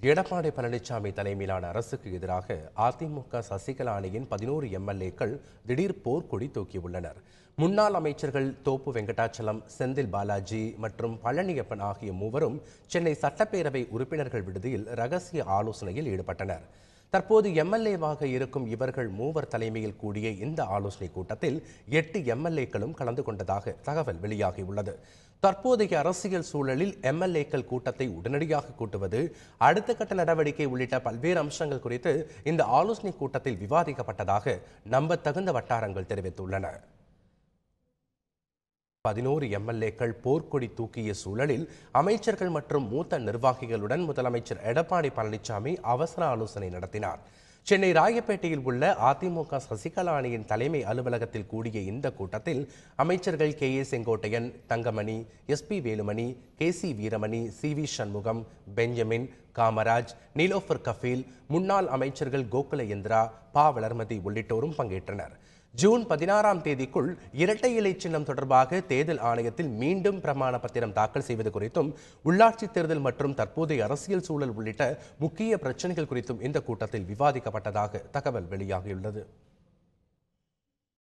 எடப்பாடி பழனிசாமி தலைமையிலான அரசுக்கு எதிராக அதிமுக சசிகலா அணியின் 11 எம்எல்ஏக்கள் திடீர் போர்க்கொடி தூக்கியுள்ளனர். முன்னாள் அமைச்சர்கள் தோப்பு வெங்கடாச்சலம், செந்தில் பாலாஜி மற்றும் பழனியப்பன் ஆகிய மூவரும் சென்னை சட்டப்பேரவை உறுப்பினர்கள் விடுதியில் ரகசிய ஆலோசனையில் ஈடுபட்டனர். தற்போது எம்எல்ஏவாக இருக்கும் இவர்கள் மூவர் தலைமையில் கூடிய இந்த ஆலோசனை கூட்டத்தில் 8 எம்எல்ஏக்களும் கலந்து கொண்டதாக தகவல் வெளியாகியுள்ளது. தற்போதைய அரசியல் சூழலில் எம்எல்ஏக்கள் கூட்டத்தை உடனடியாக கூட்டுவது, அடுத்த கட்ட நடவடிக்கை உள்ளிட்ட பல்வேறு அம்சங்கள் குறித்து இந்த ஆலோசனை கூட்டத்தில் விவாதிக்கப்பட்டதாக நம்பத்தகுந்த வட்டாரங்கள் தெரிவித்துள்ளன. 11 எம்எல்ஏக்கள் போர்க்கொடி தூக்கிய சூழலில் அமைச்சர்கள் மற்றும் மூத்த நிர்வாகிகளுடன் முதலமைச்சர் எடப்பாடி பழனிசாமி அவசர ஆலோசனை நடத்தினார். சென்னை ராயப்பேட்டையில் உள்ள அதிமுக சசிகலா அணியின் தலைமை அலுவலகத்தில் கூடிய இந்த கூட்டத்தில் அமைச்சர்கள் KA. Sengottaiyan, Thangamani, SP. Velumani, KC. Veeramani, CV. Shanmugam, Benjamin, Kamaraj, Nilofer Kafeel, முன்னாள் அமைச்சர்கள் கோகுல இந்திரா, பா. வளர்மதி உள்ளிட்டோரும் பங்கேற்றனர். ஜூன் 16ஆம் தேதிக்குள் இரட்டை இலை சின்னம் தொடர்பாக தேர்தல் ஆணையத்தில் மீண்டும் பிரமாண பத்திரம் தாக்கல் செய்வது குறித்தும், உள்ளாட்சி தேர்தல் மற்றும் தற்போதைய அரசியல் சூழல் உள்ளிட்ட முக்கிய பிரச்சனைகள் குறித்தும் இந்த கூட்டத்தில் விவாதிக்கப்பட்டதாக தகவல் வெளியாகியுள்ளது.